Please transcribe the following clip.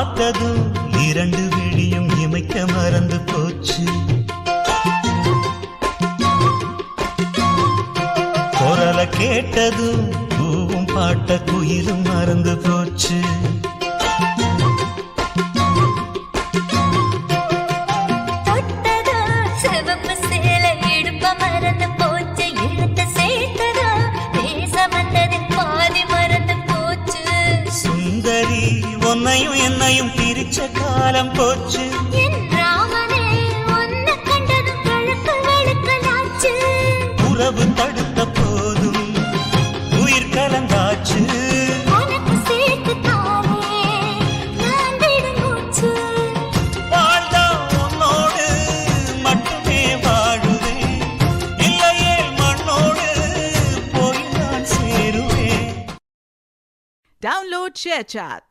பார்த்ததும் இரண்டு விழியும் இமைக்க மறந்து போச்சு. குரலை கேட்டதும் பூவும் பாட்ட குயிலும் மறந்து போச்சு. சுந்தரி உன்னையும் என்னையும் பிரிச்ச காலம் போச்சு. உறவு தடுத்த போதும் உயிர் கலந்தாச்சு. வாழ்ந்தா உன்னோடு மட்டுமே வாழுவே, இல்லையே மண்ணோடு போய் நான் சேருவேன். Download ShareChat.